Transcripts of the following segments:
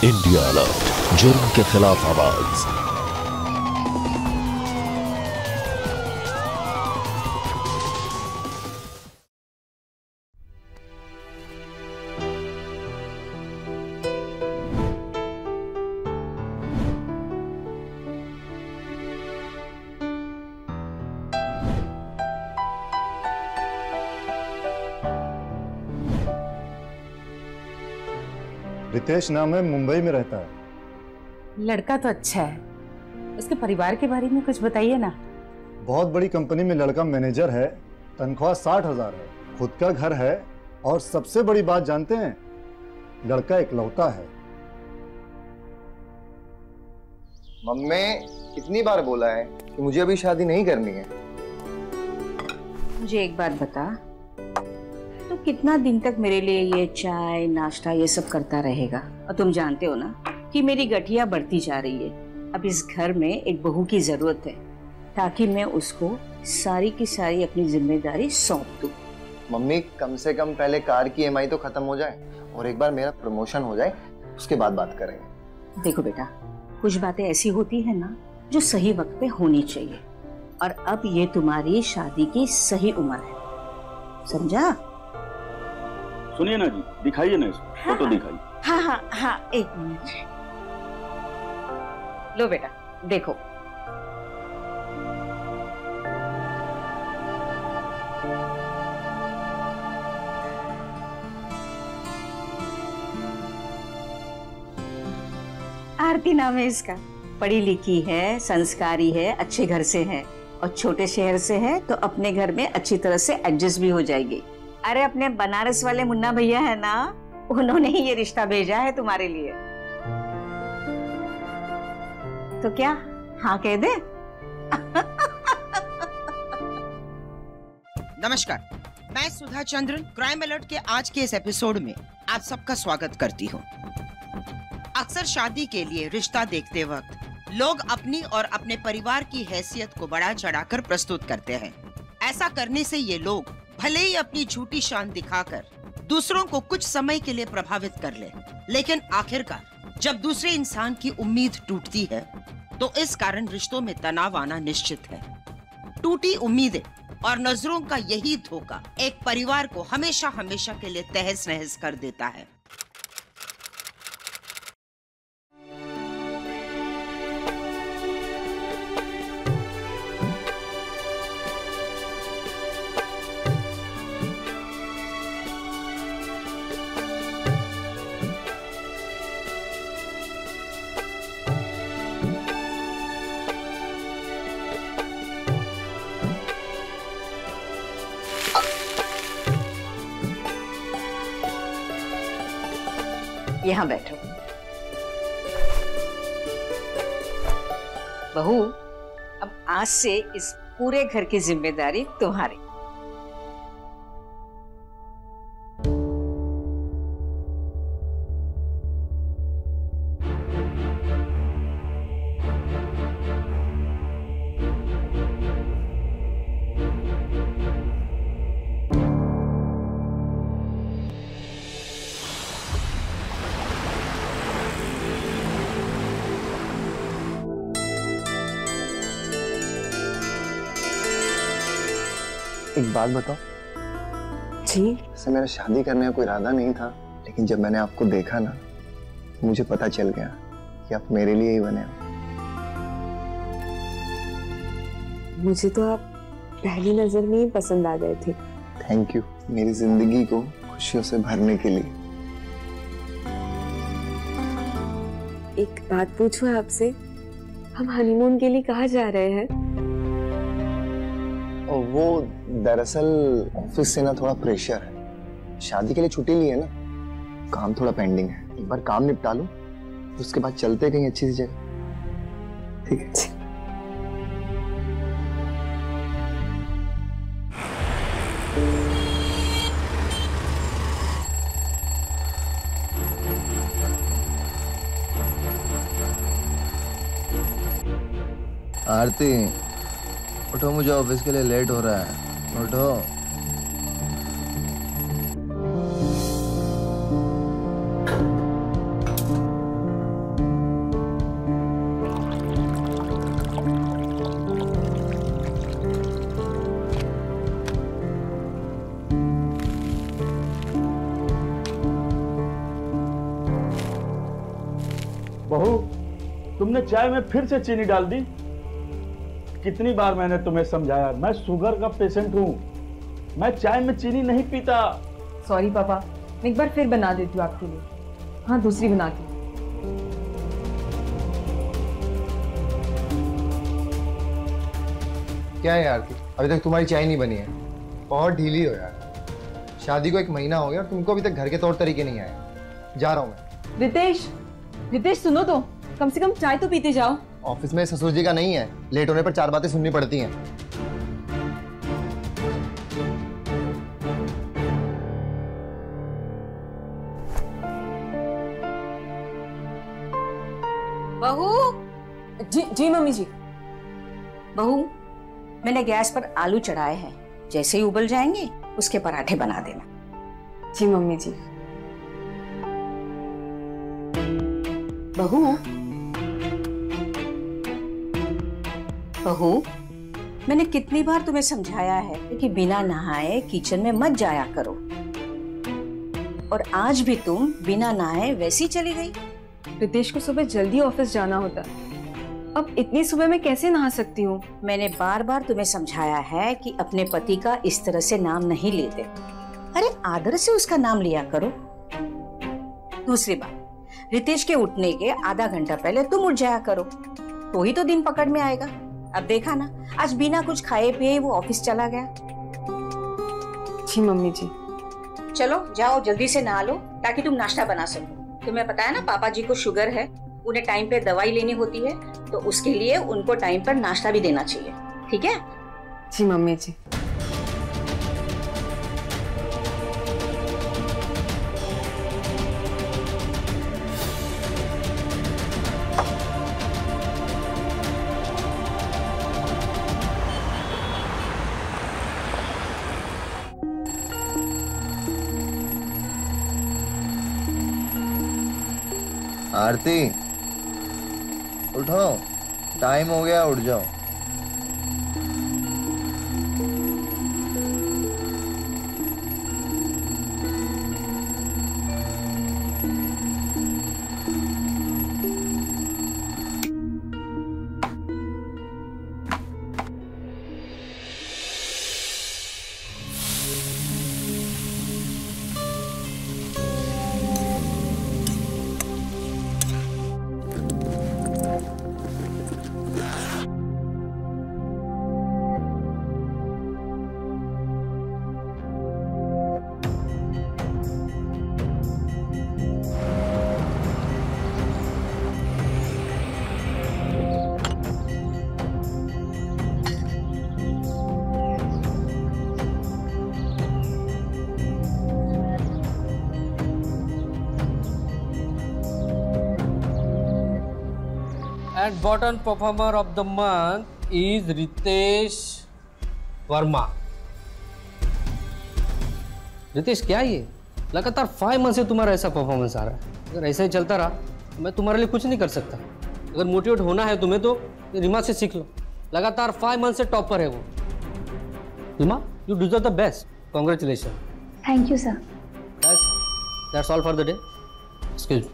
India alert, जुर्म के खिलाफ आवाज। रितेश नाम है, मुंबई में रहता है। लड़का तो अच्छा है, उसके परिवार के बारे में कुछ बताइए ना। बहुत बड़ी कंपनी में लड़का मैनेजर है, तनख्वाह 60,000 है, खुद का घर है और सबसे बड़ी बात जानते हैं, लड़का इकलौता है। मम्मी कितनी बार बोला है कि मुझे अभी शादी नहीं करनी है। मुझे एक बात बता, तो कितना दिन तक मेरे लिए ये चाय नाश्ता ये सब करता रहेगा? और तुम जानते हो ना कि मेरी गठिया बढ़ती जा रही है। अब इस घर में एक बहू की जरूरत है ताकि मैं उसको सारी की सारी अपनी जिम्मेदारी सौंप दूं। मम्मी कम से कम पहले कार की EMI तो खत्म हो जाए और एक बार मेरा प्रमोशन हो जाए, उसके बाद बात करेंगे। देखो बेटा, कुछ बातें ऐसी होती है ना जो सही वक्त पे होनी चाहिए, और अब ये तुम्हारी शादी की सही उम्र है, समझा? सुनिए ना जी, दिखाइए ना इसको। हाँ, तो दिखाइए। हाँ हाँ हाँ, एक मिनट। लो बेटा देखो। आरती नाम है इसका, पढ़ी लिखी है, संस्कारी है, अच्छे घर से है और छोटे शहर से है, तो अपने घर में अच्छी तरह से एडजस्ट भी हो जाएगी। अरे अपने बनारस वाले मुन्ना भैया है ना, उन्होंने ही ये रिश्ता भेजा है तुम्हारे लिए। तो क्या हाँ कह दे? नमस्कार, मैं सुधा चंद्रन क्राइम अलर्ट के आज के इस एपिसोड में आप सबका स्वागत करती हूँ। अक्सर शादी के लिए रिश्ता देखते वक्त लोग अपनी और अपने परिवार की हैसियत को बढ़ा चढ़ाकर प्रस्तुत करते हैं। ऐसा करने से ये लोग भले ही अपनी झूठी शान दिखाकर दूसरों को कुछ समय के लिए प्रभावित कर ले, लेकिन आखिरकार जब दूसरे इंसान की उम्मीद टूटती है तो इस कारण रिश्तों में तनाव आना निश्चित है। टूटी उम्मीदें और नजरों का यही धोखा एक परिवार को हमेशा हमेशा के लिए तहस नहस कर देता है। यहाँ बैठो। बहू, अब आज से इस पूरे घर की जिम्मेदारी तुम्हारी। एक बात बताओ जी? वैसे मेरा शादी करने का कोई इरादा नहीं था, लेकिन जब मैंने आपको देखा ना, मुझे पता चल गया कि आप मेरे लिए ही बने हो। मुझे तो आप पहली नजर में ही पसंद आ गए थे। थैंक यू, मेरी जिंदगी को खुशियों से भरने के लिए। एक बात पूछूं आपसे, हम हनीमून के लिए कहाँ जा रहे हैं? और वो दरअसल ऑफिस से ना थोड़ा प्रेशर है, शादी के लिए छुट्टी ली है ना, काम थोड़ा पेंडिंग है, एक बार काम निपटा लूं उसके बाद चलते कहीं अच्छी सी जगह। ठीक है? आरती उठो, मुझे ऑफिस के लिए लेट हो रहा है। उठो। बहू, तुमने चाय में फिर से चीनी डाल दी। कितनी बार मैंने तुम्हें समझाया, मैं शुगर का पेशेंट हूँ, मैं चाय में चीनी नहीं पीता। सॉरी पापा, मैं एक बार फिर बना देती हूँ आपके लिए। हाँ, दूसरी बना के। क्या है यार की? अभी तक तुम्हारी चाय नहीं बनी है, बहुत ढीली हो यार। शादी को 1 महीना हो गया और तुमको अभी तक घर के तौर तरीके नहीं आए। जा रहा हूँ मैं। रितेश सुनो तो, कम से कम चाय तो पीते जाओ। ऑफिस में ससुर जी का नहीं है, लेट होने पर 4 बातें सुननी पड़ती हैं। बहू। जी मम्मी जी। बहू, मैंने गैस पर आलू चढ़ाए हैं, जैसे ही उबल जाएंगे उसके पराठे बना देना। जी मम्मी जी। बहू, मैंने कितनी बार तुम्हें समझाया है कि बिना नहाए किचन में मत जाया करो, और आज भी तुम बिना नहाए वैसी चली गई। रितेश को सुबह जल्दी ऑफिस जाना होता, अब इतनी सुबह मैं कैसे नहा सकती हूँ? मैंने बार बार तुम्हें समझाया है कि अपने पति का इस तरह से नाम नहीं लेते। अरे आदर से उसका नाम लिया करो। दूसरी बात, रितेश के उठने के आधा घंटा पहले तुम उठ जाया करो, तो ही तो दिन पकड़ में आएगा। अब देखा ना, आज बिना कुछ खाए पिए वो ऑफिस चला गया। जी मम्मी जी। चलो जाओ, जल्दी से नहा लो ताकि तुम नाश्ता बना सको। तुम्हें पता है ना, पापा जी को शुगर है, उन्हें टाइम पे दवाई लेनी होती है, तो उसके लिए उनको टाइम पर नाश्ता भी देना चाहिए, ठीक है? जी मम्मी जी। आरती, उठो, टाइम हो गया, उठ जाओ। And bottom performer of the month is Ritesh Verma. Ritesh, क्या ये लगातार 5 मंथ से तुम्हारा ऐसा परफॉर्मेंस आ रहा है? अगर ऐसा ही चलता रहा तो मैं तुम्हारे लिए कुछ नहीं कर सकता। अगर मोटिवेट होना है तुम्हें तो रीमा से सीख लो, लगातार 5 मंथ से टॉप पर है वो। Reema, you deserve the best. Congratulation. Thank you sir. बस, that's all for the day. Excuse me.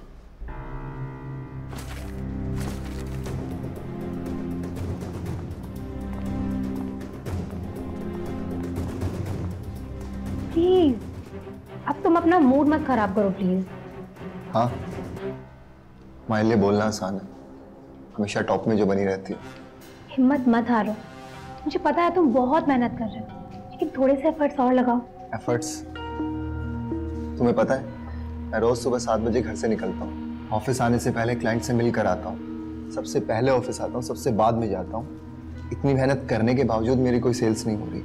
Please, अब तुम अपना मूड मत खराब करो प्लीज। हाँ, हमारे लिए बोलना आसान है, हमेशा टॉप में जो बनी रहती है। हिम्मत मत हारो, मुझे पता है तुम बहुत मेहनत कर रहे हो, लेकिन थोड़े से एफर्ट्स और लगाओ। एफर्ट्स? तुम्हें पता है, मैं रोज सुबह 7 बजे घर से निकलता हूँ, ऑफिस आने से पहले क्लाइंट से मिल कर आता हूँ, सबसे पहले ऑफिस आता हूँ, सबसे बाद में जाता हूँ। इतनी मेहनत करने के बावजूद मेरी कोई सेल्स नहीं हो रही।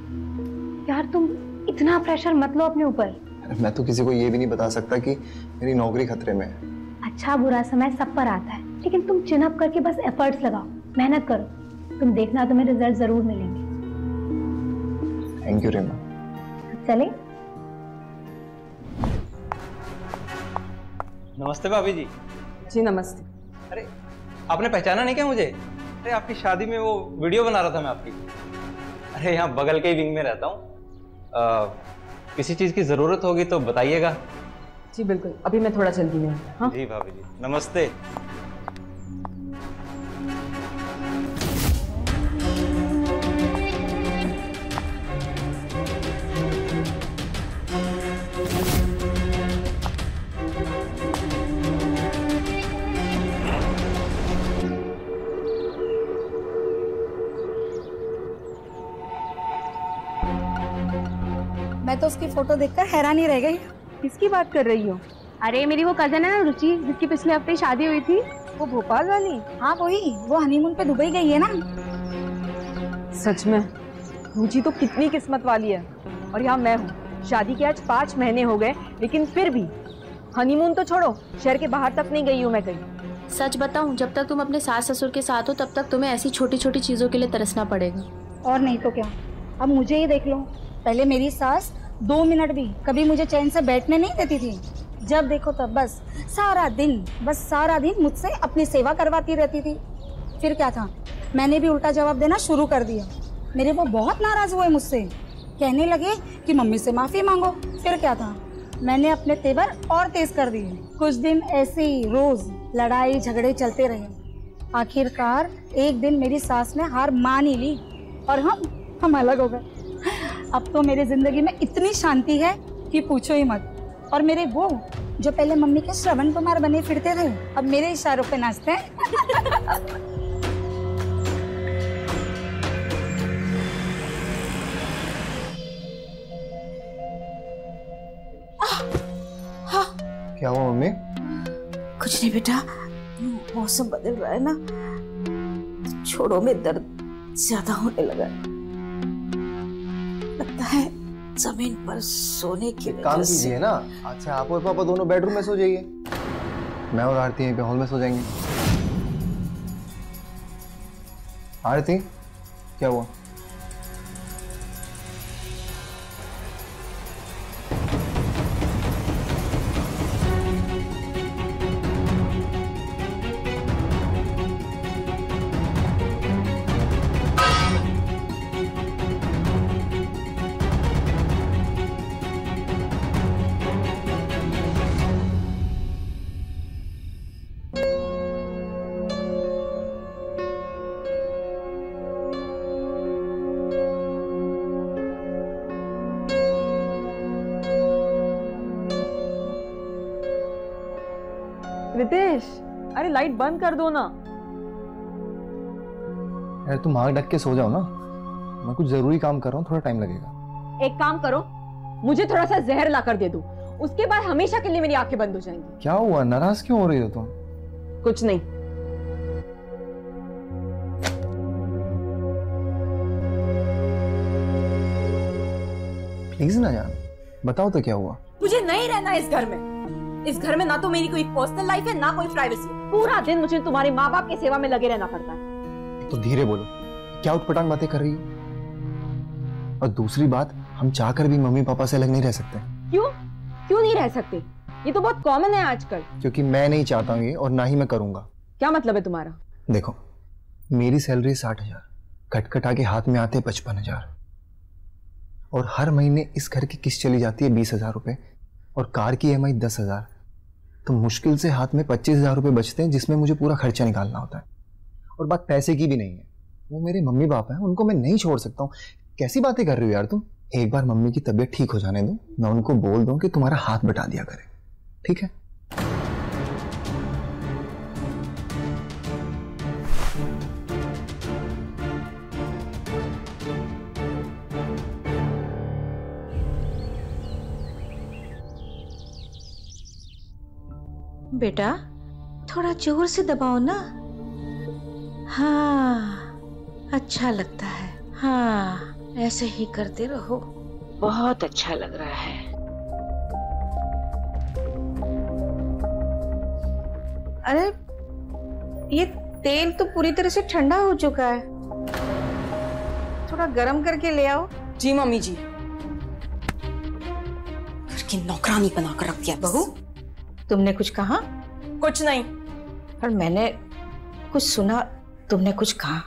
यार तुम इतना प्रेशर मत लो अपने ऊपर। मैं तो किसी को ये भी नहीं बता सकता कि मेरी नौकरी खतरे में है। अच्छा बुरा समय सब पर आता है, लेकिन तुम चिन अप करके बस एफर्ट्स लगाओ, मेहनत करो, तुम देखना तुम्हें रिजल्ट जरूर मिलेंगे। Thank you Reema. चले? नमस्ते भाभी जी। जी नमस्ते। अरे आपने पहचाना नहीं क्या मुझे? अरे आपकी शादी में वो वीडियो बना रहा था मैं आपकी। अरे यहाँ बगल के ही विंग में रहता हूँ, किसी चीज की जरूरत होगी तो बताइएगा। जी बिल्कुल, अभी मैं थोड़ा जल्दी में हूँ। हाँ? जी भाभी जी, नमस्ते। मैं तो उसकी फोटो देखकर हैरान ही रह गई। किसकी बात कर रही हो? अरे मेरी वो कजन है ना रुचि, जिसकी पिछले हफ्ते शादी हुई थी, वो भोपाल वाली। हाँ वही, वो हनीमून पे दुबई गई है ना। सच में रुचि तो कितनी किस्मत वाली है। और यहाँ मैं हूँ, शादी के आज 5 महीने हो गए, लेकिन फिर भी हनीमून तो छोड़ो, शहर के बाहर तक नहीं गई हूँ मैं कहीं। सच बताऊं, जब तक तुम अपने सास ससुर के साथ हो तब तक तुम्हें ऐसी छोटी छोटी चीजों के लिए तरसना पड़ेगा। और नहीं तो क्या, अब मुझे ही देख लो। पहले मेरी सास 2 मिनट भी कभी मुझे चैन से बैठने नहीं देती थी। जब देखो तब बस सारा दिन मुझसे अपनी सेवा करवाती रहती थी। फिर क्या था, मैंने भी उल्टा जवाब देना शुरू कर दिया। मेरे वो बहुत नाराज हुए मुझसे, कहने लगे कि मम्मी से माफी मांगो। फिर क्या था, मैंने अपने तेवर और तेज कर दिए। कुछ दिन ऐसे ही रोज लड़ाई झगड़े चलते रहे। आखिरकार एक दिन मेरी सास ने हार मान ही ली और हम अलग हो गए। अब तो मेरी जिंदगी में इतनी शांति है कि पूछो ही मत। और मेरे वो जो पहले मम्मी के श्रवण कुमार बने फिरते थे, अब मेरे इशारों पे नाचते हैं। क्या हुआ मम्मी? कुछ नहीं बेटा, मौसम बदल रहा है ना, छोड़ों में दर्द ज्यादा होने लगा। लगता है जमीन पर सोने के लिए। काम कीजिए ना, आज से आप और पापा दोनों बेडरूम में सो जाइए, मैं और आरती यहीं पे हॉल में सो जाएंगे। आरती क्या हुआ? रितेश, अरे लाइट बंद कर दो ना। यार तुम आग ढक के सो जाओ ना, मैं कुछ जरूरी काम कर रहा हूँ, थोड़ा टाइम लगेगा। एक काम करो, मुझे थोड़ा सा जहर ला कर दे दो, उसके बाद हमेशा के लिए मेरी आंखें बंद हो जाएंगी। क्या हुआ, नाराज क्यों हो रही हो तुम? कुछ नहीं। प्लीज ना जान, बताओ तो क्या हुआ? मुझे नहीं रहना इस घर में। इस घर में ना तो मेरी कोई पर्सनल लाइफ है, ना कोई प्राइवेसी। पूरा दिन मुझे तुम्हारे माँ बाप की सेवा में लगे रहना पड़ता है। तो धीरे बोलो, क्या उटपटांग बातें कर रही हो? और दूसरी बात, हम चाहकर भी मम्मी पापा से अलग नहीं रह सकते। क्यों नहीं रह सकते? ये तो बहुत कॉमन है आजकल। क्योंकि मैं नहीं चाहता हूँ ये, और ना ही मैं करूंगा। क्या मतलब है तुम्हारा? देखो, मेरी सैलरी 60,000, खटखटा के हाथ में आते 55,000, और हर महीने इस घर की किस्त चली जाती है 20,000 रुपए, और कार की EMI 10,000। तो मुश्किल से हाथ में 25,000 रुपए बचते हैं, जिसमें मुझे पूरा खर्चा निकालना होता है। और बात पैसे की भी नहीं है, वो मेरे मम्मी पापा हैं, उनको मैं नहीं छोड़ सकता हूँ। कैसी बातें कर रही हो यार तुम? एक बार मम्मी की तबीयत ठीक हो जाने दो, मैं उनको बोल दूं कि तुम्हारा हाथ बटा दिया करे, ठीक है? बेटा थोड़ा जोर से दबाओ ना। हाँ, अच्छा लगता है। हाँ, ऐसे ही करते रहो, बहुत अच्छा लग रहा है। अरे ये तेल तो पूरी तरह से ठंडा हो चुका है, थोड़ा गरम करके ले आओ। जी मम्मी जी। घर की नौकरानी बनाकर रख दिया। बहू, तुमने कुछ कहा? कुछ नहीं। पर मैंने कुछ सुना, तुमने कुछ कहा।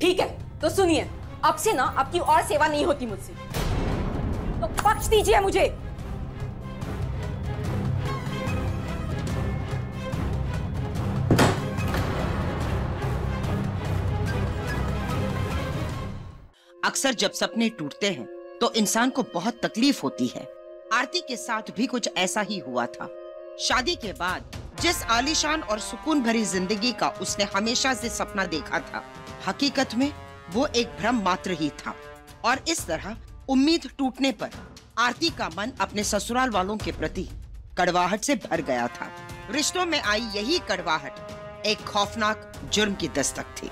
ठीक है, तो सुनिए, अब से ना आपकी और सेवा नहीं होती मुझसे, तो बख्श दीजिए मुझे। अक्सर जब सपने टूटते हैं तो इंसान को बहुत तकलीफ होती है। आरती के साथ भी कुछ ऐसा ही हुआ था। शादी के बाद जिस आलीशान और सुकून भरी जिंदगी का उसने हमेशा से सपना देखा था, हकीकत में वो एक भ्रम मात्र ही था और इस तरह उम्मीद टूटने पर आरती का मन अपने ससुराल वालों के प्रति कड़वाहट से भर गया था। रिश्तों में आई यही कड़वाहट एक खौफनाक जुर्म की दस्तक थी।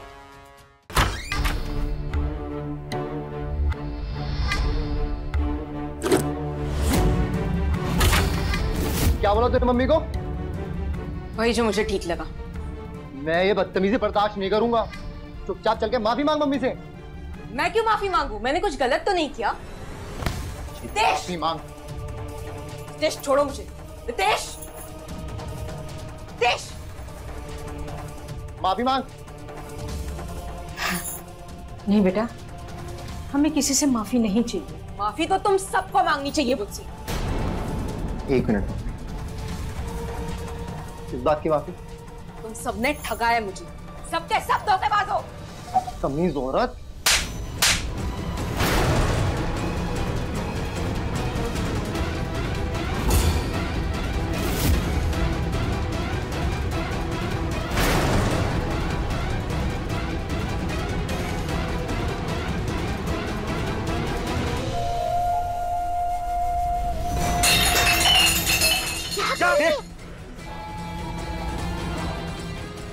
क्या बोला तेरी मम्मी को? वही जो मुझे ठीक लगा। मैं ये बदतमीजी बर्दाश्त नहीं करूंगा। चुपचाप चल के माफी मांग मम्मी से। मैं क्यों माफी मांगू? मैंने कुछ गलत तो नहीं किया। माफी मांग। रितेश छोड़ो मुझे। रितेश, रितेश, माफी मांग। नहीं बेटा, हमें किसी से माफी नहीं चाहिए। माफी तो तुम सबको मांगनी चाहिए मुझसे। 1 मिनट। किस बात की माफी? तुम सबने ठगाया मुझे। सबके सब धोखेबाज हो। तमीज औरत।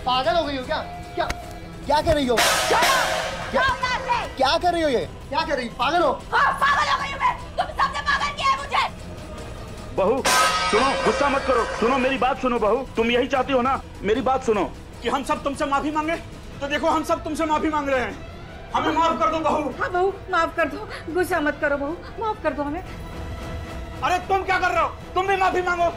पागल हो गई हो क्या? क्या क्या कर रही हो? क्या कर रही हो? ये क्या कर रही? पागल हो? पागल हो गई हूं मैं। तुम सबने पागल किया है मुझे। बहू सुनो, गुस्सा मत करो। सुनो मेरी बात सुनो बहू, तुम यही चाहती हो ना, मेरी बात सुनो कि हम सब तुमसे माफी मांगे। तो देखो हम सब तुमसे माफी मांग रहे हैं, हमें माफ कर दो बहू। हाँ बहू, माफ कर दो। गुस्सा मत करो बहू, माफ कर दो हमें। अरे तुम क्या कर रहे हो? तुम भी माफी मांगो।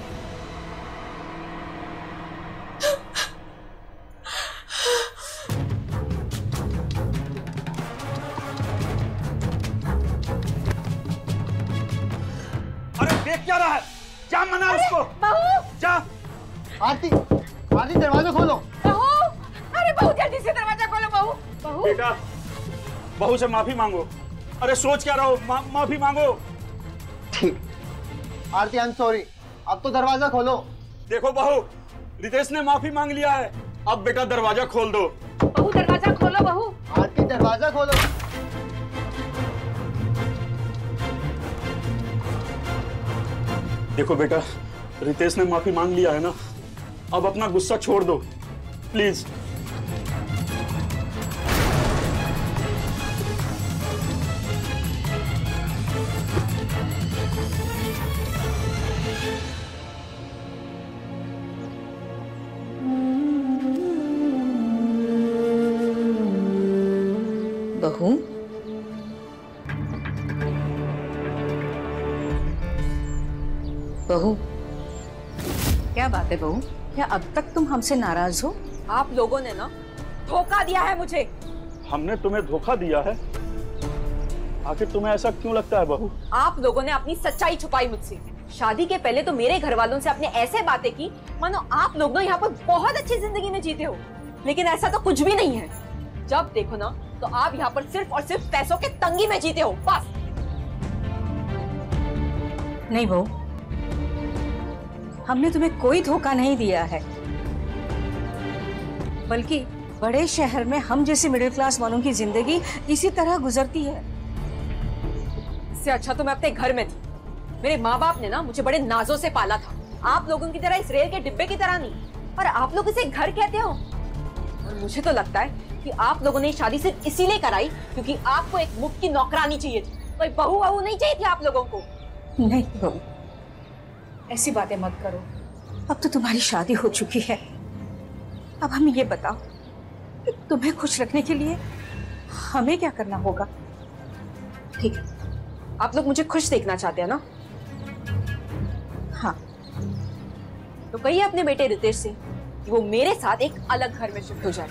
अरे देख क्या रहा है? क्या मना उसको? बहू, जा। आरती, आरती दरवाजा खोलो। बहू, अरे बहू जल्दी से दरवाजा खोलो बहू। बहू बेटा, बहू से माफी मांगो। अरे सोच क्या रहो, माफी मांगो। ठीक। आरती, आई एम सॉरी। अब तो दरवाजा खोलो। देखो बहू, रितेश ने माफी मांग लिया है, अब बेटा दरवाजा खोल दो। बहू दरवाजा खोलो बहू। आरती दरवाजा खोलो। देखो बेटा, रितेश ने माफी मांग लिया है ना, अब अपना गुस्सा छोड़ दो प्लीज। बहू, बहू, क्या बात है बहू? क्या अब तक तुम हमसे नाराज हो? आप लोगों ने ना धोखा दिया है मुझे। हमने तुम्हें धोखा दिया है? आखिर तुम्हें ऐसा क्यों लगता है बहू? आप लोगों ने अपनी सच्चाई छुपाई मुझसे। शादी के पहले तो मेरे घर वालों से आपने ऐसे बातें की मानो आप लोग ना यहाँ पर बहुत अच्छी जिंदगी में जीते हो, लेकिन ऐसा तो कुछ भी नहीं है। जब देखो ना तो आप यहाँ पर सिर्फ और सिर्फ पैसों के तंगी में जीते हो, बस। नहीं बहू, हमने तुम्हें कोई धोखा नहीं दिया है, बल्कि बड़े शहर में हम जैसे मिडिल क्लास वालों की जिंदगी इसी तरह गुजरती है। इससे अच्छा तो मैं अपने घर में थी। मेरे माँ बाप ने ना मुझे बड़े नाजों से पाला था, आप लोगों की तरह इस रेल के डिब्बे की तरह नहीं। और आप लोग इसे घर कहते हो। और मुझे तो लगता है कि आप लोगों ने शादी सिर्फ इसीलिए कराई क्योंकि आपको एक मुफ्त की नौकरानी चाहिए थी, कोई बहू वहू नहीं चाहिए थी आप लोगों को। नहीं बहू, ऐसी बातें मत करो। अब तो तुम्हारी शादी हो चुकी है। अब हमें ये बताओ कि तुम्हें खुश रखने के लिए हमें क्या करना होगा? ठीक है, आप लोग मुझे खुश देखना चाहते हैं ना? हाँ। तो कहिए अपने बेटे रितेश से कि वो मेरे साथ एक अलग घर में शिफ्ट हो जाए।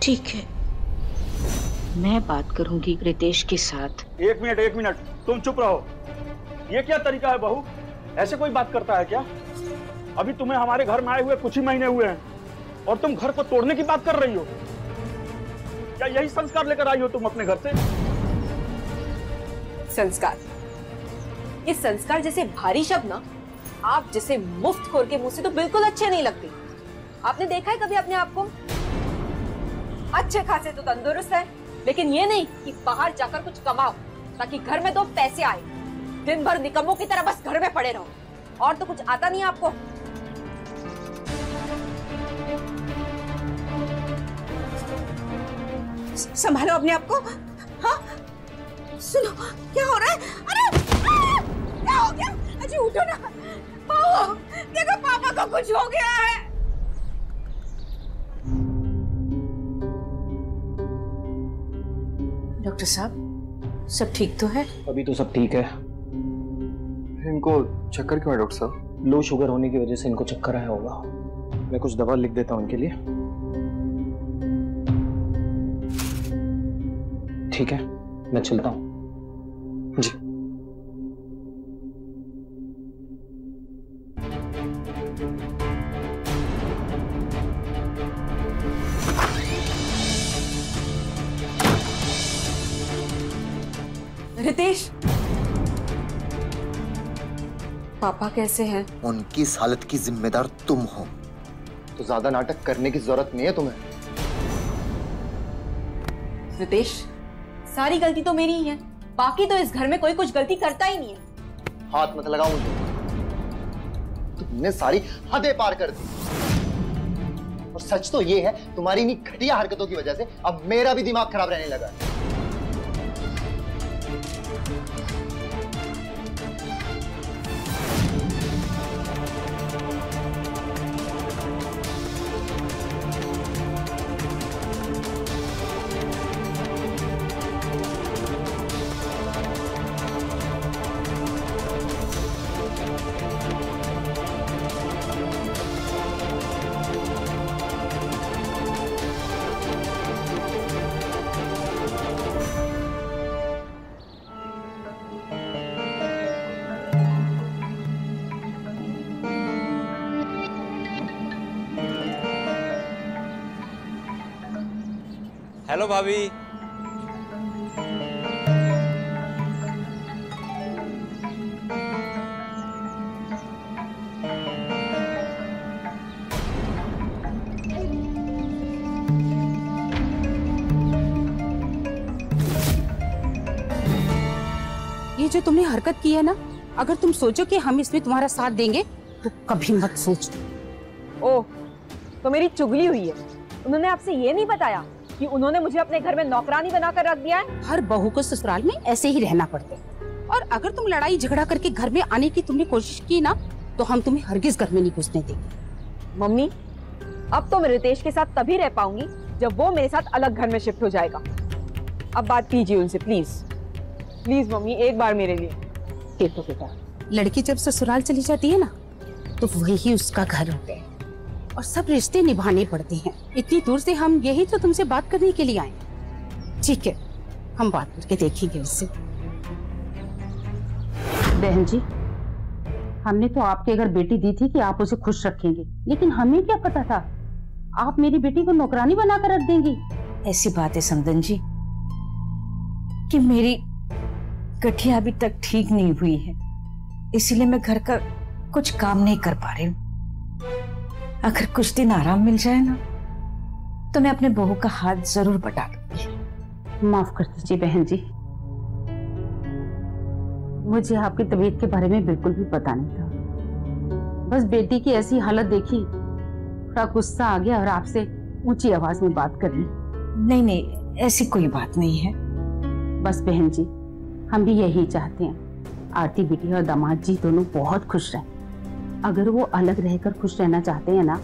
ठीक है, मैं बात करूंगी रितेश के साथ। एक मिनट, तुम चुप रहो। ये क्या तरीका है बहू? ऐसे कोई बात करता है क्या? अभी तुम्हें हमारे घर में आए हुए कुछ ही महीने हुए हैं और तुम घर को तोड़ने की बात कर रही हो? क्या यही संस्कार लेकर आई हो तुम अपने घर से? संस्कार? ये संस्कार जैसे भारी शब्द ना आप जैसे मुफ्तखोर के मुंह से तो बिल्कुल अच्छे नहीं लगते। आपने देखा है कभी अपने आप को? अच्छे खासे तो तंदुरुस्त है, लेकिन ये नहीं कि बाहर जाकर कुछ कमाओ ताकि घर में 2 पैसे आए। दिन भर निकम्मों की तरह बस घर में पड़े रहो, और तो कुछ आता नहीं आपको। संभालो अपने आप को। हाँ सुनो, क्या हो रहा है? अरे क्या हो गया? अजी उठो ना। बहू देखो, पापा को कुछ हो गया है। डॉक्टर साहब, सब ठीक तो है? अभी तो सब ठीक है। इनको चक्कर क्यों है डॉक्टर साहब? लो शुगर होने की वजह से इनको चक्कर आया होगा। मैं कुछ दवा लिख देता हूँ इनके लिए। ठीक है, मैं चलता हूँ। जी। रितेश, पापा कैसे हैं? उनकी इस हालत की जिम्मेदार तुम हो, तो ज्यादा नाटक करने की जरूरत नहीं है तुम्हें। रितेश, सारी गलती तो मेरी ही है, बाकी तो इस घर में कोई कुछ गलती करता ही नहीं है। हाथ मत लगाओ मुझे, तुमने सारी हदें पार कर दी। और सच तो ये है, तुम्हारी इन्हीं घटिया हरकतों की वजह से अब मेरा भी दिमाग खराब रहने लगा है। हेलो भाभी। ये जो तुमने हरकत की है ना, अगर तुम सोचो कि हम इसमें तुम्हारा साथ देंगे तो कभी मत सोचो। ओह, तो मेरी चुगली हुई है। उन्होंने आपसे ये नहीं बताया कि उन्होंने मुझे अपने घर में नौकरानी बनाकर रख दिया है? हर बहू को ससुराल में ऐसे ही रहना पड़ता है। और अगर तुम लड़ाई झगड़ा करके घर में आने की तुमने कोशिश की ना, तो हम तुम्हें हरगिज घर में नहीं घुसने देंगे। मम्मी, अब तो मैं रितेश के साथ तभी रह पाऊंगी जब वो मेरे साथ अलग घर में शिफ्ट हो जाएगा। अब बात कीजिए उनसे प्लीज। प्लीज मम्मी, एक बार मेरे लिए। देखो बेटा, लड़की जब ससुराल चली जाती है ना, तो वही उसका घर होता है और सब रिश्ते निभाने पड़ते हैं। इतनी दूर से हम यही तो तुमसे बात करने के लिए आए। ठीक है, हम बात करके देखेंगे उससे। बहन जी, हमने तो आपके घर बेटी दी थी कि आप उसे खुश रखेंगे, लेकिन हमें क्या पता था आप मेरी बेटी को नौकरानी बनाकर रख देंगी। ऐसी बात है समदन जी कि मेरी गठिया अभी तक ठीक नहीं हुई है, इसीलिए मैं घर का कुछ काम नहीं कर पा रही हूँ। अगर कुछ दिन आराम मिल जाए ना, तो मैं अपने बहू का हाथ जरूर बटा दूंगी। माफ कर दीजिए बहन जी, मुझे आपकी तबीयत के बारे में बिल्कुल भी पता नहीं था। बस बेटी की ऐसी हालत देखी, थोड़ा गुस्सा आ गया और आपसे ऊंची आवाज में बात कर ली। नहीं नहीं, ऐसी कोई बात नहीं है। बस बहन जी, हम भी यही चाहते हैं, आरती बेटी और दामाद जी दोनों बहुत खुश रहें। अगर वो अलग रहकर खुश रहना चाहते हैं ना,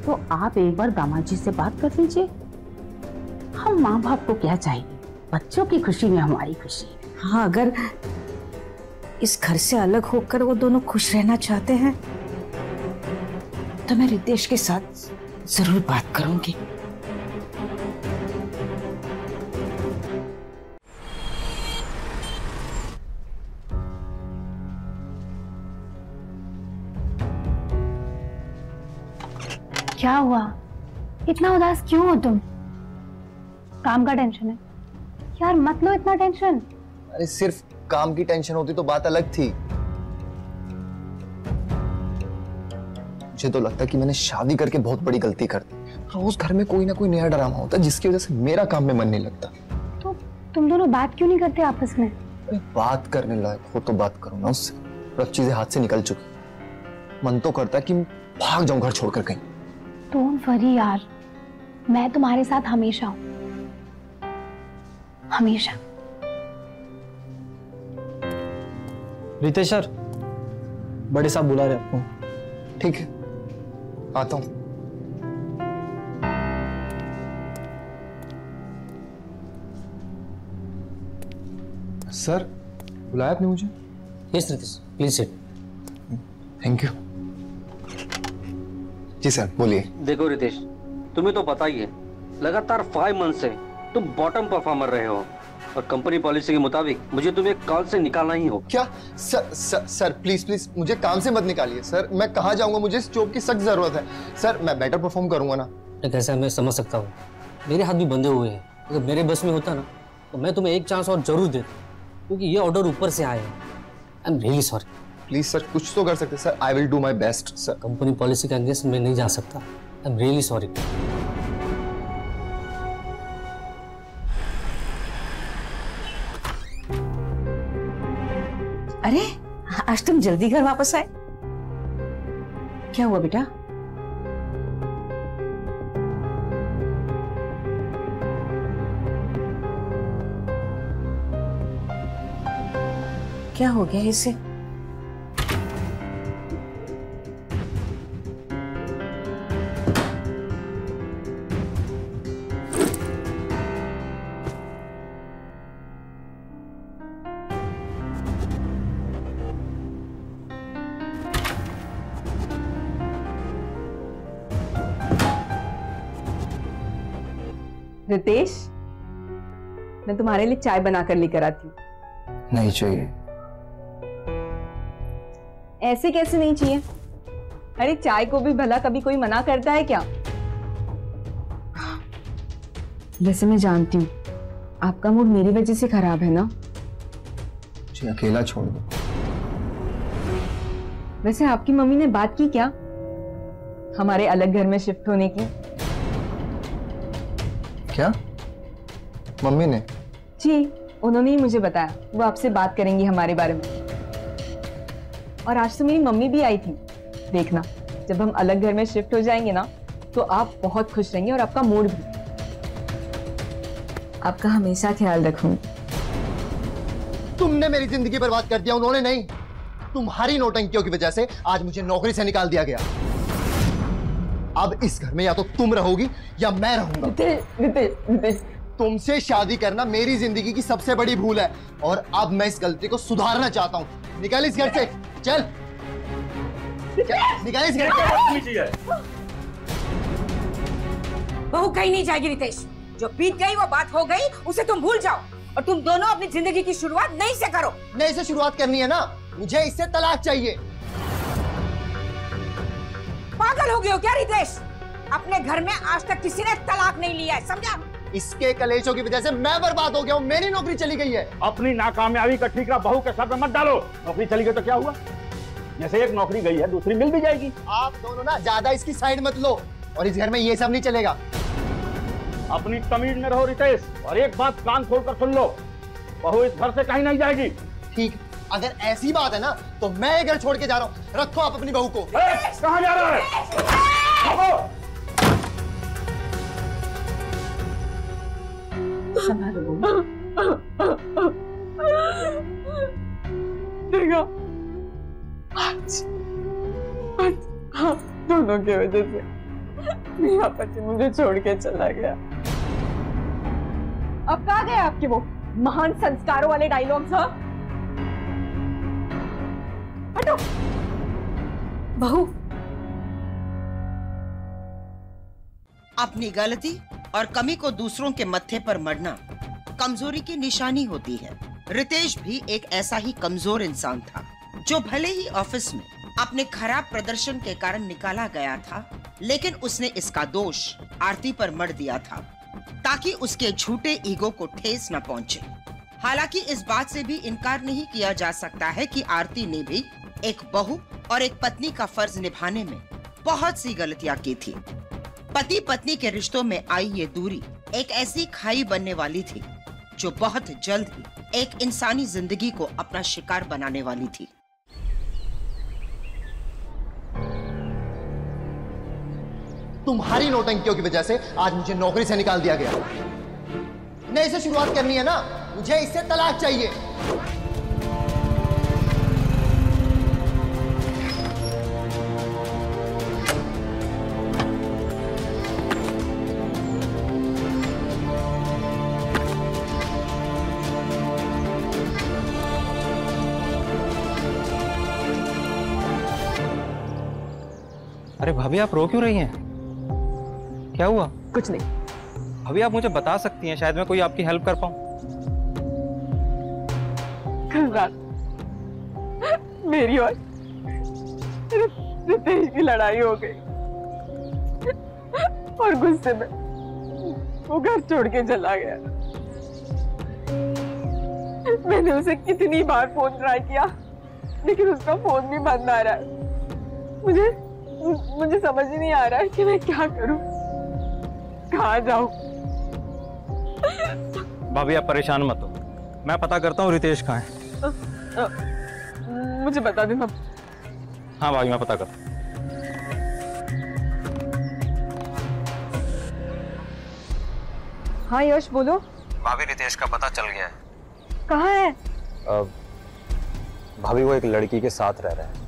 तो आप एक बार दामाद जी से बात कर लीजिए। हम माँ बाप को क्या चाहिए, बच्चों की खुशी में हमारी खुशी है। हाँ, अगर इस घर से अलग होकर वो दोनों खुश रहना चाहते हैं, तो मैं रितेश के साथ जरूर बात करूंगी। क्या हुआ? इतना उदास क्यों हो तुम? काम का टेंशन है? यार मत लो इतना टेंशन। अरे सिर्फ काम की टेंशन होती तो बात अलग थी। मुझे तो लगता है कि मैंने शादी करके बहुत बड़ी गलती कर दी। रोज घर में कोई ना कोई नया ड्रामा होता है जिसकी वजह से मेरा काम में मन नहीं लगता। तो तुम दोनों बात क्यों नहीं करते आपस में? बात करने लायक हो तो बात करो ना उससे, पर अब चीजें हाथ से निकल चुकी। मन तो करता है कि भाग जाऊं घर छोड़कर कहीं। डोंट वरी यार, मैं तुम्हारे साथ हमेशा हूं, हमेशा। रितेश सर, बड़े साहब बुला रहे आपको। ठीक है, आता हूं। सर, बुलाया आपने मुझे? Yes Ritesh, please sit. Thank you. जी सर, बोलिए। देखो रितेश, तुम्हें तो पता ही है, लगातार 5 मंथ से तुम बॉटम परफॉर्मर रहे हो और कंपनी पॉलिसी के मुताबिक मुझे तुम्हें कॉल से निकालना ही हो। क्या? सर प्लीज प्लीज मुझे काम से मत निकालिए सर। मैं कहाँ जाऊंगा? मुझे इस जॉब की सख्त जरूरत है सर। मैं बेटर परफॉर्म करूंगा ना। कैसा मैं समझ सकता हूँ, मेरे हाथ भी बंधे हुए हैं। अगर मेरे बस में होता ना तो मैं तुम्हें एक चांस और जरूर देता, क्योंकि ये ऑर्डर ऊपर से आया है। I am really sorry. Please sir, कुछ तो कर सकते sir. I will do my best sir. Company policy के अगेंस्ट मैं नहीं जा सकता। I am really sorry. अरे आज तुम जल्दी घर वापस आए, क्या हुआ बेटा? क्या हो गया इसे? रितेश, मैं तुम्हारे लिए चाय बनाकर लेकर आती हूँ। नहीं चाहिए। ऐसे कैसे नहीं चाहिए? अरे चाय को भी भला कभी कोई मना करता है क्या? वैसे मैं जानती हूँ आपका मूड मेरी वजह से खराब है ना। मुझे अकेला छोड़ दो। वैसे आपकी मम्मी ने बात की क्या हमारे अलग घर में शिफ्ट होने की? क्या? मम्मी ने? जी, उन्होंने ही मुझे बताया वो आपसे बात करेंगी हमारे बारे में। और आज तो मेरी मम्मी भी आई थी। देखना, जब हम अलग घर में शिफ्ट हो जाएंगे ना तो आप बहुत खुश रहेंगे और आपका मूड भी। आपका हमेशा ख्याल रखूंगी। तुमने मेरी जिंदगी बर्बाद कर दिया, उन्होंने नहीं। तुम्हारी नौटंकियों की वजह से आज मुझे नौकरी से निकाल दिया गया। अब इस घर में या तो तुम रहोगी या मैं रहूंगा। तुमसे शादी करना मेरी जिंदगी की सबसे बड़ी भूल है और अब मैं इस गलती को सुधारना चाहता हूं। निकल इस घर से, चल निकल इस घर से। बहू कहीं नहीं जाएगी रितेश। जो बीत गई वो बात हो गई, उसे तुम भूल जाओ और तुम दोनों अपनी जिंदगी की शुरुआत नई से करो। नई से शुरुआत करनी है ना? मुझे इससे तलाक चाहिए। पागल हो गए हो क्या रितेश? अपने घर में आज तक किसी ने तलाक नहीं लिया है, समझा? इसके कलेशों की वजह से मैं बर्बाद हो गया हूँ। मेरी नौकरी चली गई है। अपनी नाकामयाबी का ठीकरा बहू के सर पे मत डालो। नौकरी चली गई तो क्या हुआ? जैसे एक नौकरी गई है दूसरी मिल भी जाएगी। आप दोनों ना ज्यादा इसकी साइड मत लो और इस घर में ये सब नहीं चलेगा। अपनी तमीज में रहो रितेश, और एक बात कान खोलकर सुन लो, बहू इस घर से कहीं नहीं जाएगी। ठीक, अगर ऐसी बात है ना तो मैं घर छोड़ के जा रहा हूँ। रखो आप अपनी बहू को। कहाँ जा रहा है? देखो, आज दोनों की वजह से मेरा पति मुझे छोड़ के चला गया। अब कहाँ गए आपके वो महान संस्कारों वाले डायलॉग्स? हाँ, हटो। बहू, अपनी गलती और कमी को दूसरों के मत्थे पर मढ़ना कमजोरी की निशानी होती है। रितेश भी एक ऐसा ही कमजोर इंसान था, जो भले ही ऑफिस में अपने खराब प्रदर्शन के कारण निकाला गया था, लेकिन उसने इसका दोष आरती पर मढ़ दिया था ताकि उसके झूठे ईगो को ठेस न पहुंचे। हालांकि इस बात से भी इनकार नहीं किया जा सकता है कि आरती ने भी एक बहू और एक पत्नी का फर्ज निभाने में बहुत सी गलतियां की थी। पति पत्नी के रिश्तों में आई ये दूरी एक ऐसी खाई बनने वाली थी जो बहुत जल्द ही एक इंसानी जिंदगी को अपना शिकार बनाने वाली थी। तुम्हारी नौटंकियों की वजह से आज मुझे नौकरी से निकाल दिया गया। नए से शुरुआत करनी है ना, मुझे इससे तलाक चाहिए। अरे भाभी, आप रो क्यों रही हैं? क्या हुआ? कुछ नहीं। भाभी, आप मुझे बता सकती हैं, शायद मैं कोई आपकी हेल्प कर पाऊं। कल रात मेरी और रितेश की लड़ाई हो गई और गुस्से में वो घर छोड़ के चला गया। मैंने उसे कितनी बार फोन ट्राई किया लेकिन उसका फोन भी बंद आ रहा है। मुझे समझ ही नहीं आ रहा है कि मैं क्या करूं, कहाँ जाऊं। भाभी, आप परेशान मत हो, मैं पता करता हूँ रितेश कहाँ है। मुझे बता देना। हाँ भाभी, मैं पता करता हूँ। हाँ यश, बोलो। भाभी, रितेश का पता चल गया है। कहाँ है? भाभी, वो एक लड़की के साथ रह रहा है।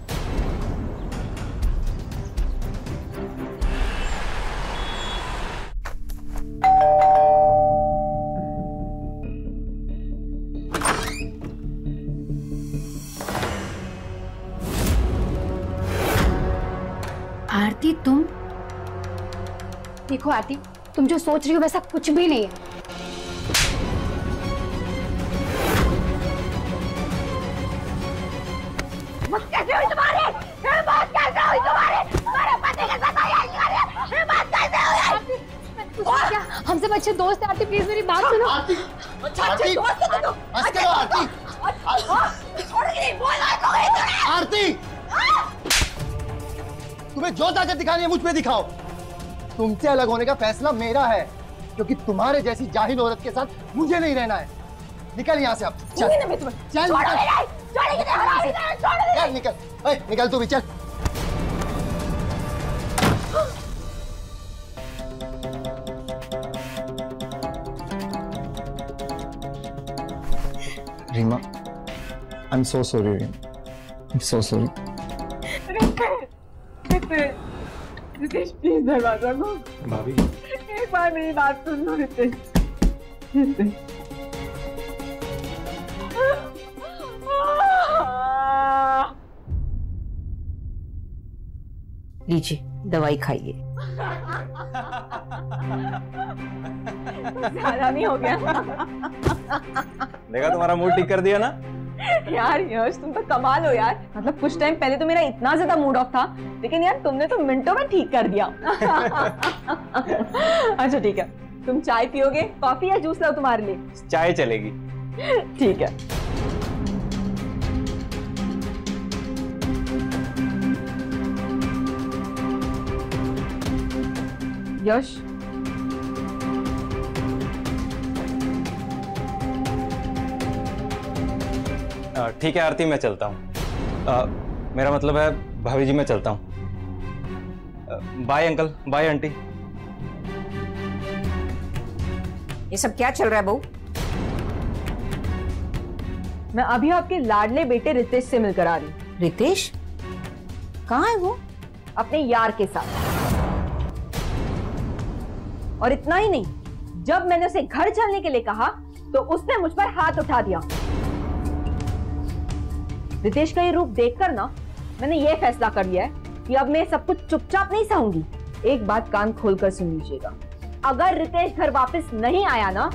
आरती, तुम देखो आरती, तुम जो सोच रही हो वैसा कुछ भी नहीं है। हिम्मत कैसे हुई तुम्हारी? हिम्मत कैसे हुई तुम्हारी? तुम्हारे पति के साथ हिम्मत कैसे हुई? क्या हमसे अच्छे दोस्त है? आरती प्लीज मेरी बात सुनो। आरती, अच्छे दोस्त हो तुम। बस करो आरती। छोड़ के नहीं बोल रहा तो गई तूने। आरती, तुम्हें जो ताकत दिखानी है मुझ पे दिखाओ। तुमसे अलग होने का फैसला मेरा है, क्योंकि तुम्हारे जैसी जाहिल औरत के साथ मुझे नहीं रहना है। निकल यहाँ से अब। चल चल निकल, निकल निकल तू भी, चल। Reema, I am so sorry Reema, I am so sorry. Ritesh please दरवाजा खोल। भाभी, एक बार मेरी बात सुन लो रितेश। लीजिए दवाई खाइए। ज्यादा नहीं हो गया? देखा, तुम्हारा मूड ठीक कर दिया ना। यार यश, तुम तो कमाल हो यार। मतलब कुछ टाइम पहले तो मेरा इतना ज्यादा मूड ऑफ था, लेकिन यार तुमने तो मिनटों में ठीक कर दिया। अच्छा ठीक है, तुम चाय पियोगे, कॉफी या जूस लाओ तुम्हारे लिए? चाय चलेगी। ठीक है। यश, ठीक है आरती, मैं चलता हूँ। मेरा मतलब है भाभी जी, मैं चलता हूँ। Bye uncle, bye aunty. ये सब क्या चल रहा है बहू? मैं अभी आपके लाडले बेटे रितेश से मिलकर आ रही। रितेश कहाँ है वो? अपने यार के साथ। और इतना ही नहीं, जब मैंने उसे घर चलने के लिए कहा तो उसने मुझ पर हाथ उठा दिया। रितेश का ये रूप देखकर ना मैंने ये फैसला कर लिया है कि अब मैं सब कुछ चुपचाप नहीं सहूंगी। एक बात कान खोलकर सुन लीजिएगा, अगर रितेश घर वापस नहीं आया ना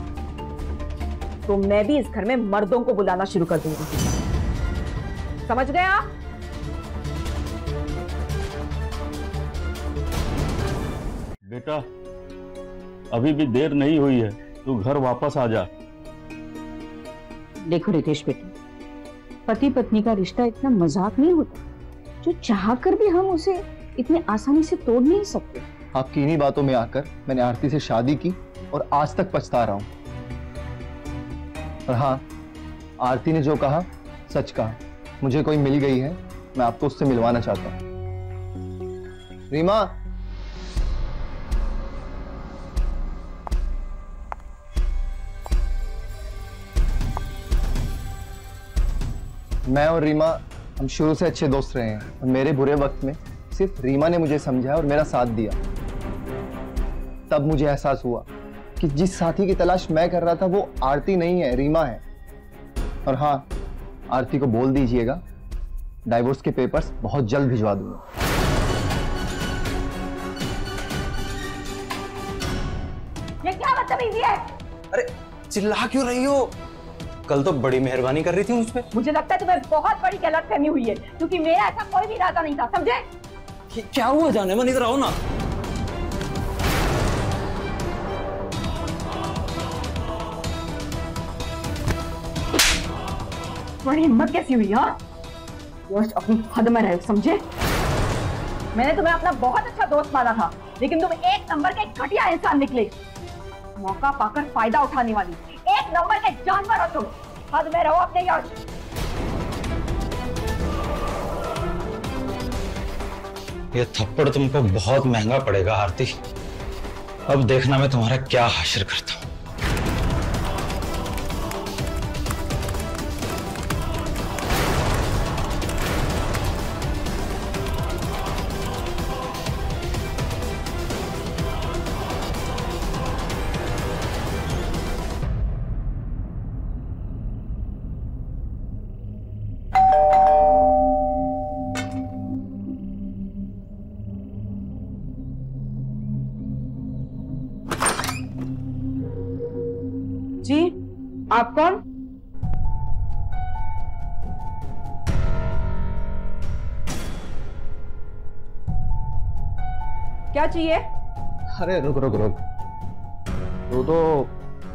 तो मैं भी इस घर में मर्दों को बुलाना शुरू कर दूंगी। समझ गए आप? बेटा, अभी भी देर नहीं हुई है, तू घर वापस आ जा। देखो रितेश बेटे, पति पत्नी का रिश्ता इतना मजाक नहीं होता। जो चाह कर भी हम उसे इतने आसानी से तोड़ नहीं सकते। आपकी इन्हीं बातों में आकर मैंने आरती से शादी की और आज तक पछता रहा हूं। और हाँ, आरती ने जो कहा सच कहा, मुझे कोई मिल गई है, मैं आपको उससे मिलवाना चाहता हूं। रीमा, मैं और रीमा हम शुरू से अच्छे दोस्त रहे हैं और मेरे बुरे वक्त में सिर्फ रीमा ने मुझे समझा और मेरा साथ दिया। तब मुझे एहसास हुआ कि जिस साथी की तलाश मैं कर रहा था वो आरती नहीं है, रीमा है। और हाँ, आरती को बोल दीजिएगा डाइवोर्स के पेपर्स बहुत जल्द भिजवा दूंगा। ये क्या बदतमीजी है? अरे चिल्ला क्यों रही हो? कल तो बड़ी मेहरबानी कर रही थी मुझ पे। मुझे लगता है तुम्हें बहुत बड़ी गलतफहमी हुई है, क्योंकि मेरा ऐसा कोई भी इरादा नहीं था, समझे? क्या हुआ जाने मन, इधर आओ ना। तुम्हारी हिम्मत कैसी हुई? हाँ, बस अपनी हद में रहे, समझे? मैंने तुम्हें अपना बहुत अच्छा दोस्त माना था, लेकिन तुम एक नंबर के घटिया इंसान निकले। मौका पाकर फायदा उठाने वाली एक नंबर के जानवर हो तुम। हद में रहो अपने यार। ये थप्पड़ तुमको बहुत महंगा पड़ेगा आरती। अब देखना मैं तुम्हारा क्या हाशिर करता हूं। जी, आप कौन? क्या चाहिए? अरे रुक रुक रुक, तू तो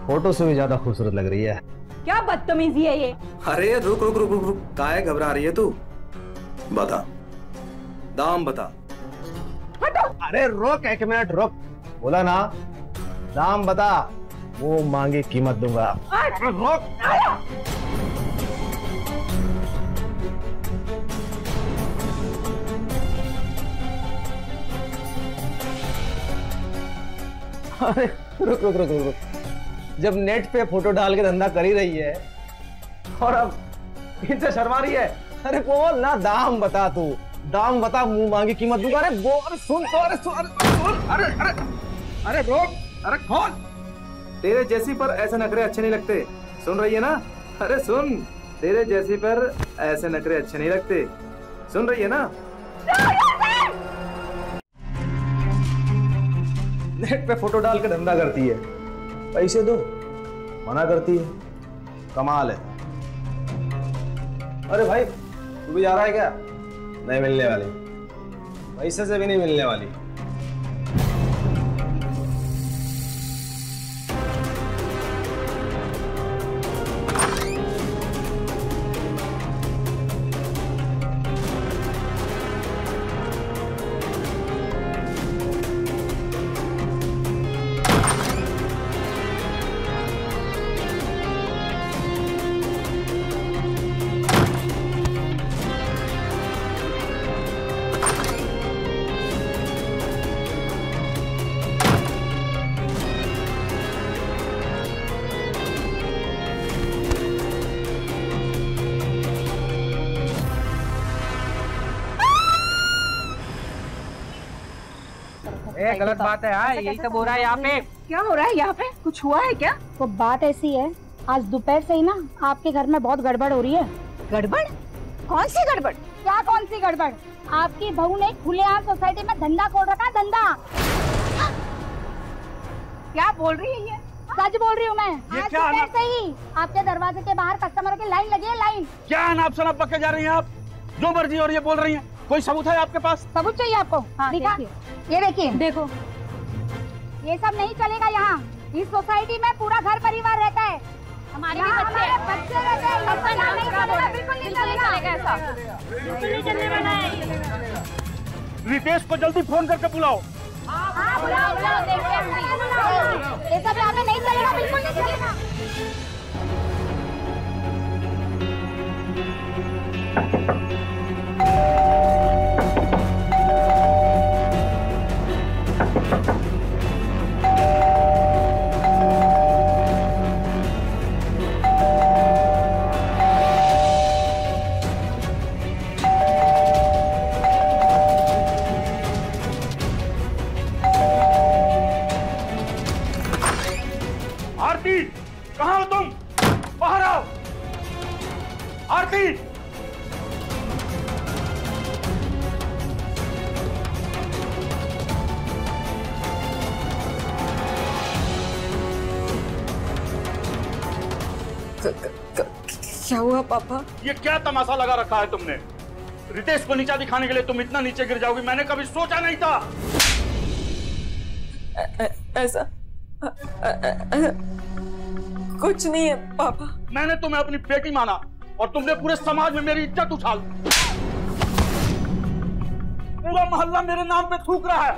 फोटो से भी ज्यादा खूबसूरत लग रही है। क्या बदतमीजी है ये? अरे रुक रुक रुक रुक रुक, काहे घबरा रही है तू? बता, दाम बता। हटो। अरे रुक, एक मिनट रुक, बोला ना दाम बता, वो मांगी कीमत दूंगा। अरे रुक। अरे रुक रुक रुक रुक, जब नेट पे फोटो डाल के धंधा कर ही रही है और अब इनसे शर्मा रही है। अरे बोल ना, दाम बता, तू दाम बता, मुंह मांगी कीमत दूंगा। अरे बोल, सुन तो, अरे सुन, अरे अरे अरे रोक, अरे खोल। तेरे जैसी पर ऐसे नखरे अच्छे नहीं लगते, सुन रही है ना? अरे सुन, तेरे जैसी पर ऐसे नखरे अच्छे नहीं लगते, सुन रही है ना? नेट पे फोटो डाल के धंधा करती है, पैसे दो मना करती है, कमाल है। अरे भाई, तू भी जा रहा है क्या? नहीं मिलने वाली, पैसे से भी नहीं मिलने वाली। गलत बात है। हाँ, यही सब हो रहा है यहाँ पे। क्या हो रहा है यहाँ पे? कुछ हुआ है क्या? वो बात ऐसी है, आज दोपहर से ही ना आपके घर में बहुत गड़बड़ हो रही है। गड़बड़? कौन सी गड़बड़? क्या कौन सी गड़बड़? आपकी बहू ने खुलेआम सोसाइटी में धंधा खोल रखा है, धंधा। क्या बोल रही है ये? सच बोल रही हूँ मैं। आज दोपहर से ही आपके दरवाजे के बाहर कस्टमरों की लाइन लगी है, लाइन। क्या अनाप शनाप बके जा रही हैं आप? जो मर्जी और ये बोल रही हैं। कोई सबूत है आपके पास? सबूत चाहिए आपको? हाँ, दिखा। ये देखिए, देखो, ये सब नहीं चलेगा यहाँ। इस सोसाइटी में पूरा घर परिवार रहता है, हमारे भी बच्चे रहते हैं। बिल्कुल नहीं चलेगा ऐसा, बिल्कुल नहीं चलने वाला है। रितेश को जल्दी फोन करके बुलाओ। बुलाओ बुलाओ, देखते हैं। ये सब यहाँ पे नहीं चलेगा, बिल्कुल नहीं चलेगा। आरती, कहाँ हो तुम? बाहर आओ। आरती, क्या हुआ पापा? ये क्या तमाशा लगा रखा है तुमने? रितेश को नीचा दिखाने के लिए तुम इतना नीचे गिर जाओगी, मैंने कभी सोचा नहीं था। ऐसा कुछ नहीं है पापा। मैंने तुम्हें अपनी बेटी माना और तुमने पूरे समाज में मेरी इज्जत उछाल दी। पूरा मोहल्ला मेरे नाम पे थूक रहा है।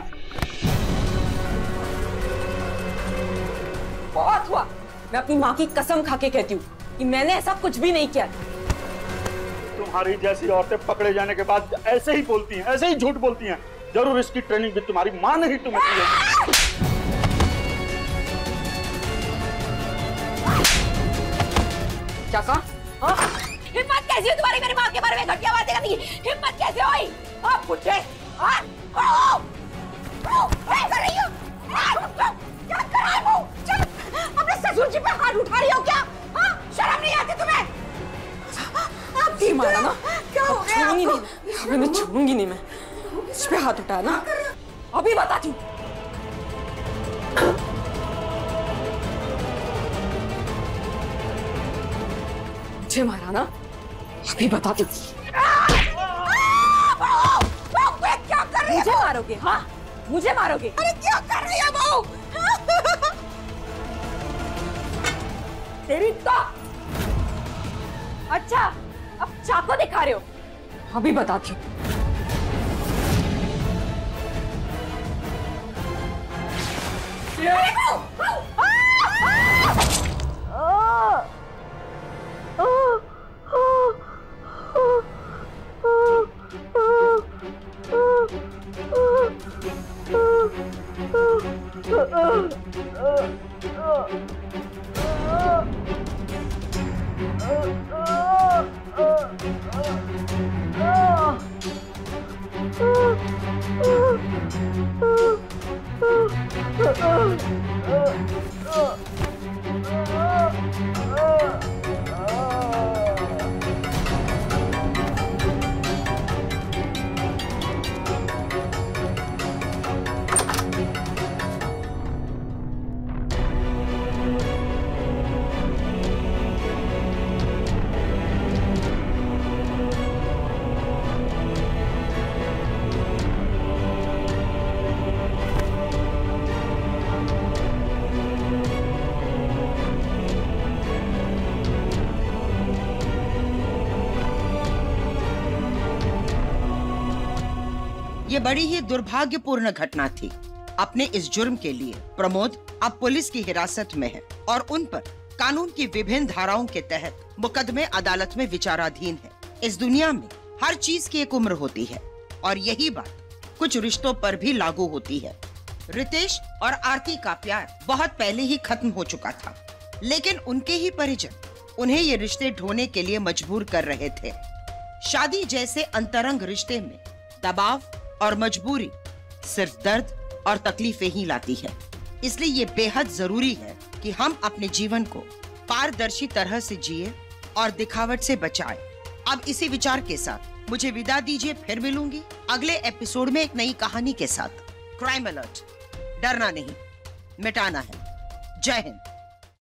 बहुत हुआ। मैं अपनी माँ की कसम खा के कहती हूँ कि मैंने ऐसा कुछ भी नहीं किया। तुम्हारी जैसी औरतें पकड़े जाने के बाद ऐसे ही बोलती हैं, ऐसे ही झूठ बोलती हैं। जरूर इसकी ट्रेनिंग भी तुम्हारी माँ ने ही तुम्हें दी है। क्या कहा? हिम्मत कैसी है तुम्हारी मेरी माँ के बारे में घटिया बातें करने की? हिम्मत कैसे हुई? आप बुढ़े कर रही हो? क्या कर रही हो? अपने ससुर जी पे हाथ उठा रही हो क्या? शर्म नहीं आती तुम्हें? आप ठीक मारा ना? क्या हो गया? छोड़ूंगी नहीं मैं, छोड़ूंगी नहीं मैं। इस पे हाथ उठाया ना, अभी बताती हूँ। मुझे मारा ना, अभी बताती हूँ। क्या कर रही है? मुझे मारोगे? हाँ, मुझे मारोगे? अरे क्या कर रही है बहू? तेरी तो अच्छा, अब चाकू दिखा रहे हो? अभी बताती हूँ। ये बड़ी ही दुर्भाग्यपूर्ण घटना थी। अपने इस जुर्म के लिए प्रमोद अब पुलिस की हिरासत में है और उन पर कानून की विभिन्न धाराओं के तहत मुकदमे अदालत में विचाराधीन है। इस दुनिया में हर चीज की एक उम्र होती है और यही बात कुछ रिश्तों पर भी लागू होती है। रितेश और आरती का प्यार बहुत पहले ही खत्म हो चुका था, लेकिन उनके ही परिजन उन्हें ये रिश्ते ढोने के लिए मजबूर कर रहे थे। शादी जैसे अंतरंग रिश्ते में दबाव और मजबूरी सिर्फ दर्द और तकलीफें ही लाती है। इसलिए ये बेहद जरूरी है कि हम अपने जीवन को पारदर्शी तरह से जिए और दिखावट से बचाएं। अब इसी विचार के साथ मुझे विदा दीजिए, फिर मिलूंगी अगले एपिसोड में एक नई कहानी के साथ। क्राइम अलर्ट, डरना नहीं, मिटाना है। जय हिंद।